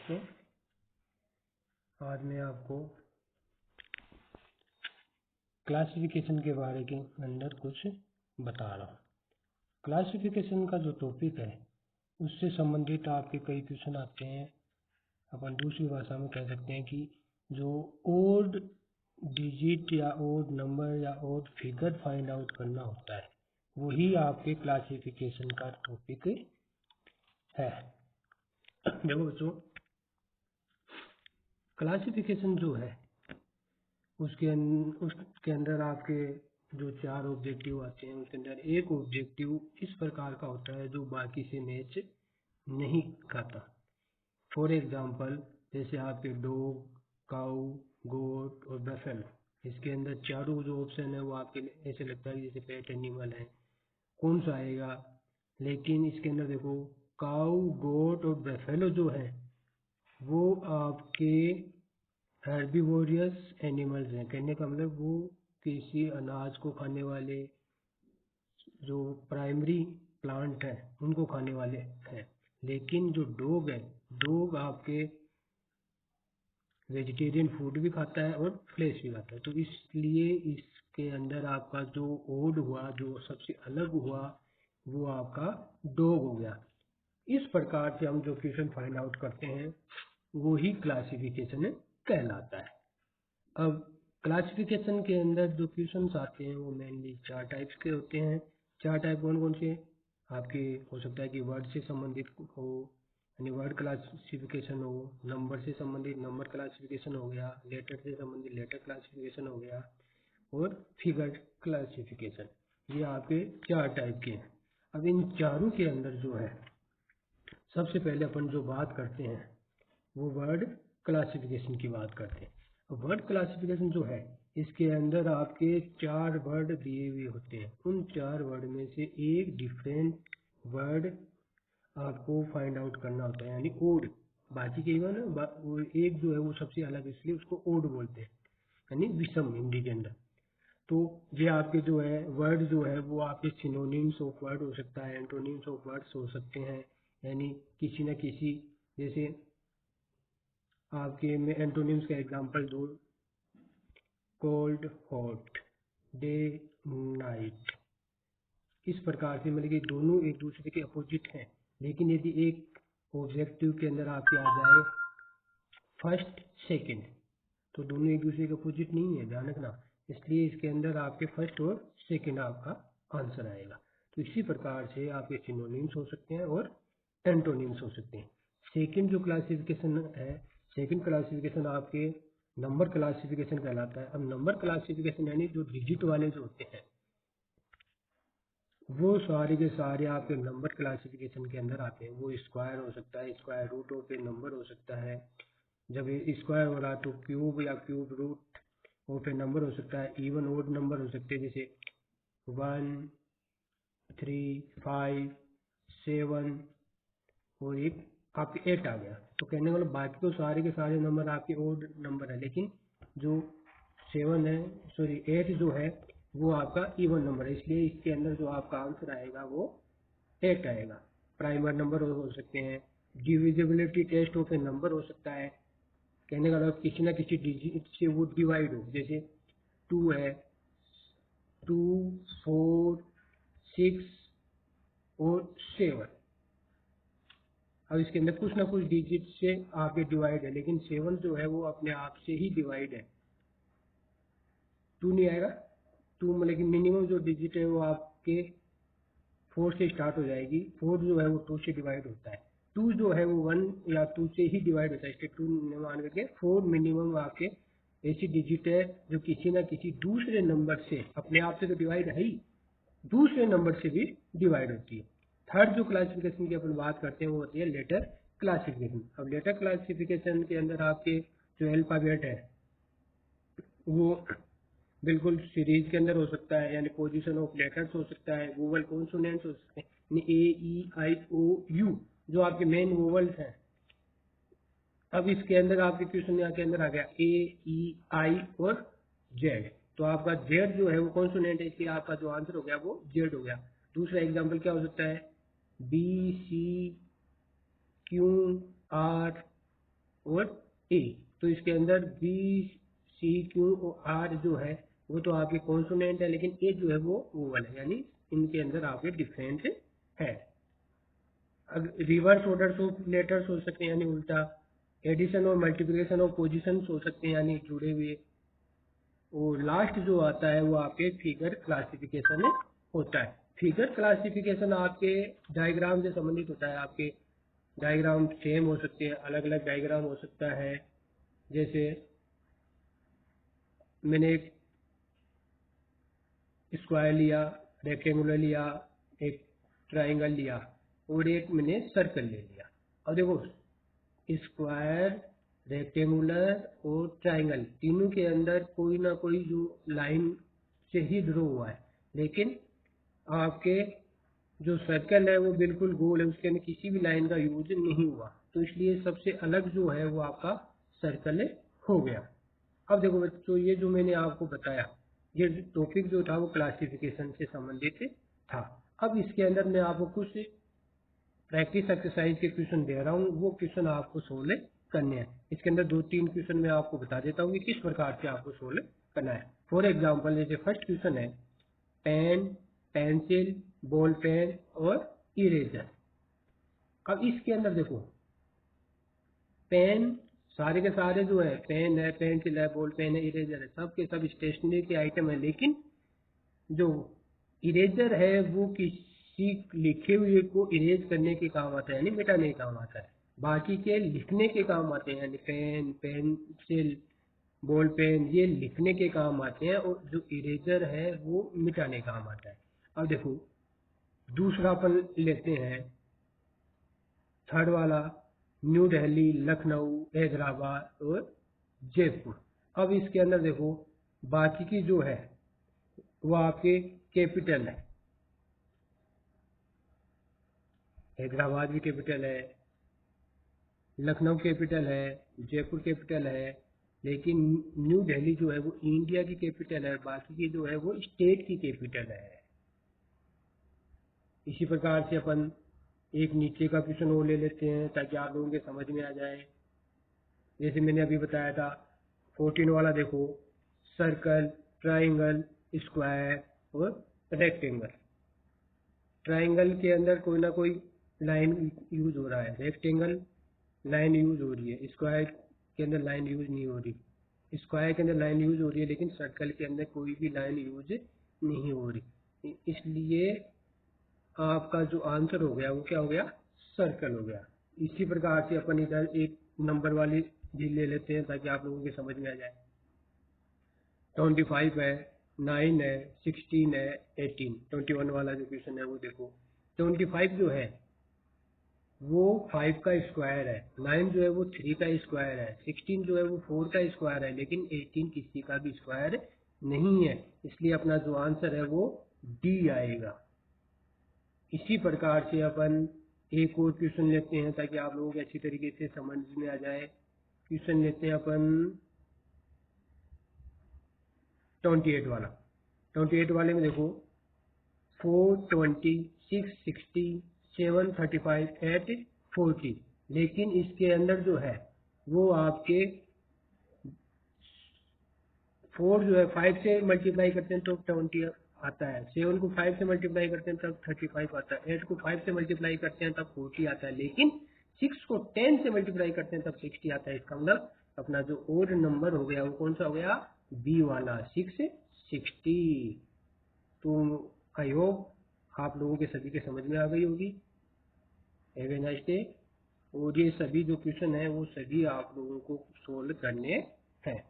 दोस्तों, आज मैं आपको क्लासिफिकेशन के बारे के अंदर कुछ बता रहा हूँ। क्लासिफिकेशन का जो टॉपिक है उससे संबंधित आपके कई क्वेश्चन आते हैं। अपन दूसरी भाषा में कह सकते हैं कि जो ओड डिजिट या ओड नंबर या ओड फिगर फाइंड आउट करना होता है वही आपके क्लासिफिकेशन का टॉपिक है। देखो बच्चों, क्लासिफिकेशन जो है उसके अंदर आपके जो 4 ऑब्जेक्टिव आते हैं उसके अंदर एक ऑब्जेक्टिव इस प्रकार का होता है जो बाकी से मैच नहीं खाता। फॉर एग्जांपल, जैसे आपके डॉग, काऊ, गोट और बफेलो, इसके अंदर चारों जो ऑप्शन है वो आपके लिए ऐसे लगता है जैसे पेट एनिमल है, कौन सा आएगा। लेकिन इसके अंदर देखो, काऊ, गोट और बफेलो जो है वो आपके हर्बीवोरियस एनिमल्स हैं। कहने का मतलब वो किसी अनाज को खाने वाले जो प्राइमरी प्लांट है उनको खाने वाले हैं। लेकिन जो डॉग है, डॉग आपके वेजिटेरियन फूड भी खाता है और फ्लेश भी खाता है। तो इसलिए इसके अंदर आपका जो ओड हुआ, जो सबसे अलग हुआ, वो आपका डॉग हो गया। इस प्रकार से हम जो क्वेश्चन फाइंड आउट करते हैं वो ही क्लासिफिकेशन कहलाता है। अब क्लासिफिकेशन के अंदर जो क्वेश्चंस आते हैं वो मेनली 4 टाइप्स के होते हैं। 4 टाइप कौन कौन से आपके हो सकता है कि वर्ड से संबंधित हो, यानी वर्ड क्लासिफिकेशन हो, नंबर से संबंधित नंबर क्लासिफिकेशन हो गया, लेटर से संबंधित लेटर क्लासिफिकेशन हो गया और फिगर क्लासिफिकेशन। ये आपके 4 टाइप के हैं। अब इन चारों के अंदर जो है सबसे पहले अपन जो बात करते हैं वो वर्ड क्लासिफिकेशन की बात करते हैं। वर्ड क्लासिफिकेशन जो है इसके अंदर आपके 4 वर्ड दिए हुए होते हैं। उन 4 वर्ड में से एक डिफरेंट वर्ड आपको फाइंड आउट करना होता है, यानी ओड। बाकी के वो एक जो है वो सबसे अलग, इसलिए उसको ओड बोलते हैं, यानी विषम हिंदी के अंदर। तो ये आपके जो है वर्ड जो है वो आपके सिनोनिम्स ऑफ वर्ड हो सकता है, एंटोनिम्स ऑफ वर्ड्स हो सकते हैं, यानी किसी न किसी, जैसे आपके में एंटोनिम्स का एग्जांपल दो, कोल्ड हॉट, डे नाइट। इस प्रकार से मतलब कि दोनों एक दूसरे के अपोजिट हैं। लेकिन यदि एक ऑब्जेक्टिव के अंदर आपके आ जाए फर्स्ट सेकंड, तो दोनों एक दूसरे के अपोजिट नहीं है, ध्यान रखना। इसलिए इसके अंदर आपके फर्स्ट और सेकंड आपका आंसर आएगा। तो इसी प्रकार से आपके सिनोनिम्स हो सकते हैं और एंटोनिम्स हो सकते हैं। सेकंड जो क्लासिफिकेशन है, सेकंड क्लासिफिकेशन आपके नंबर क्लासिफिकेशन कहलाता है। अब नंबर क्लासिफिकेशन यानी जो डिजिट वाले जो होते हैं वो सारे के सारे आपके नंबर क्लासिफिकेशन के अंदर आते हैं। वो स्क्वायर हो सकता है, square root of a number हो सकता है। जब ये स्क्वायर हो रहा तो क्यूब या cube root of a number हो सकता है। इवन ओड नंबर हो सकते हैं, जैसे 1, 3, 5, 7 और एक आपके 8 आ गया। तो कहने वाला बाकी तो सारे के सारे नंबर आपके ओड नंबर है, लेकिन जो 8 जो है वो आपका इवन नंबर है। इसलिए इसके अंदर जो आपका आंसर आएगा वो 8 आएगा। प्राइमर नंबर हो सकते हैं, divisibility test of a number हो सकता है। कहने का मतलब किसी ना किसी डिजिट से वो डिवाइड हो, जैसे 2 है, 2, 4, 6 और 7। अब इसके अंदर कुछ ना कुछ डिजिट से आपके डिवाइड है, लेकिन 7 जो है वो अपने आप से ही डिवाइड है, 2 नहीं आएगा। 2 मतलब कि मिनिमम जो डिजिट है वो आपके 4 से स्टार्ट हो जाएगी। 4 जो है वो 2 से डिवाइड होता है। 2 जो है वो 1 या 2 से ही डिवाइड होता है, इसलिए 2 मान करके 4 मिनिमम आपके ऐसी डिजिट है जो किसी ना किसी दूसरे नंबर से, अपने आप से तो डिवाइड है ही, दूसरे नंबर से भी डिवाइड होती है। थर्ड जो क्लासिफिकेशन की अपन बात करते हैं वो होती है लेटर क्लासिफिकेशन। अब लेटर क्लासिफिकेशन के अंदर आपके जो अल्फाबेट है वो बिल्कुल सीरीज के अंदर हो सकता है, यानी पोजीशन ऑफ लेटर्स हो सकता है, वोवल कॉन्सोनेंट्स हो सकते हैं, यानी ए, ई, आई, ओ, यू जो आपके मेन वोवल्स हैं। अब इसके अंदर आपके क्वेश्चन यहाँ के अंदर आ गया ए, ई, आई और जेड। तो आपका जेड जो है वो कॉन्सोनेंट है, इसलिए आपका जो आंसर हो गया वो जेड हो गया। दूसरा एग्जाम्पल क्या हो सकता है, बी, सी, क्यू, आर, और ए। तो इसके अंदर बी सी क्यू और आर जो है वो तो आपके कॉन्सोनेंट है, लेकिन ए जो है वो वोवल है, यानी इनके अंदर आपके डिफरेंस है। अब रिवर्स ऑर्डर ऑफ लेटर्स हो सकते हैं, यानी उल्टा। एडिशन और मल्टीप्लिकेशन ऑफ पोजिशन हो सकते हैं, यानी जुड़े हुए। और लास्ट जो आता है वो आपके फिगर क्लासिफिकेशन होता है। फिगर क्लासिफिकेशन आपके डायग्राम से संबंधित होता है। आपके डायग्राम सेम हो सकते हैं, अलग अलग डायग्राम हो सकता है। जैसे मैंने एक स्क्वायर लिया, रेक्टेंगुलर लिया, एक ट्राइंगल लिया और एक मैंने सर्कल ले लिया। अब देखो स्क्वायर, रेक्टेंगुलर और ट्राइंगल तीनों के अंदर कोई ना कोई जो लाइन से ही ड्रॉ हुआ है, लेकिन आपके जो सर्कल है वो बिल्कुल गोल है, उसके अंदर किसी भी लाइन का यूज नहीं हुआ, तो इसलिए सबसे अलग जो है वो आपका सर्कल हो गया। अब देखो बच्चों, ये जो मैंने आपको बताया, ये टॉपिक जो था वो क्लासिफिकेशन से संबंधित था। अब इसके अंदर मैं आपको कुछ प्रैक्टिस एक्सरसाइज के क्वेश्चन दे रहा हूँ, वो क्वेश्चन आपको सोल्व करने हैं। इसके अंदर 2-3 क्वेश्चन मैं आपको बता देता हूँ कि किस प्रकार से आपको सोल्व करना है। फॉर एग्जाम्पल, जैसे फर्स्ट क्वेश्चन है पेन, पेंसिल, बॉल पेन और इरेजर। अब इसके अंदर देखो, पेन सारे के सारे जो है, पेन है, पेंसिल है, बॉल पेन है, इरेजर है, सब के सब स्टेशनरी के आइटम है, लेकिन जो इरेजर है वो किसी लिखे हुए को इरेज करने के काम आता है, यानी मिटाने के काम आता है। बाकी के लिखने के काम आते हैं, यानी पेन, पेंसिल, बॉल पेन, ये लिखने के काम आते हैं, और जो इरेजर है वो मिटाने का काम आता है। अब देखो दूसरा अपन लेते हैं, थर्ड वाला, न्यू दिल्ली, लखनऊ, हैदराबाद और जयपुर। अब इसके अंदर देखो बाकी की जो है वो आपके कैपिटल है। हैदराबाद भी कैपिटल है, लखनऊ कैपिटल है, जयपुर कैपिटल है, लेकिन न्यू दिल्ली जो है वो इंडिया की कैपिटल है, बाकी की जो है वो स्टेट की कैपिटल है। इसी प्रकार से अपन एक नीचे का क्वेश्चन और ले लेते हैं ताकि आप लोगों के समझ में आ जाए। जैसे मैंने अभी बताया था 14 वाला, देखो सर्कल, ट्राइंगल, स्क्वायर और रेक्टेंगल। ट्राइंगल के अंदर कोई ना कोई लाइन यूज हो रहा है, रेक्टेंगल लाइन यूज हो रही है, स्क्वायर के अंदर लाइन यूज नहीं हो रही। स्क्वायर के अंदर लाइन यूज हो रही है, लेकिन सर्कल के अंदर कोई भी लाइन यूज नहीं हो रही, इसलिए आपका जो आंसर हो गया वो क्या हो गया, सर्कल हो गया। इसी प्रकार से अपन इधर एक नंबर वाली भी ले लेते हैं ताकि आप लोगों के समझ में आ जाए। 25 है, 9 है, 16 है, 18। 21 वाला जो क्वेश्चन है वो देखो, 25 जो है वो 5 का स्क्वायर है, 9 जो है वो 3 का स्क्वायर है, 16 जो है वो 4 का स्क्वायर है, लेकिन 18 किसी का भी स्क्वायर नहीं है, इसलिए अपना जो आंसर है वो डी आएगा। इसी प्रकार से अपन एक और क्वेश्चन लेते हैं ताकि आप लोगों को अच्छी तरीके से समझ में आ जाए। क्वेश्चन लेते हैं अपन 28 वाला। 28 वाले में देखो 4, 20, 6, 60, 7, 35, 8, 40, लेकिन इसके अंदर जो है वो आपके 4 जो है 5 से मल्टीप्लाई करते हैं तो 20 आता है, 7 को 5 से मल्टीप्लाई करते हैं तब 35 आता है, 8 को 5 से मल्टीप्लाई करते हैं तब 40 आता है, लेकिन 6 को 10 से मल्टीप्लाई करते हैं तब 60 आता है। इसका मतलब अपना जो ओड नंबर हो गया वो कौन सा हो गया, बी वाला, 660। तो आई होप आप लोगों के सभी के समझ में आ गई होगी। Have a nice day. और ये सभी जो क्वेश्चन है वो सभी आप लोगों को सोल्व करने हैं।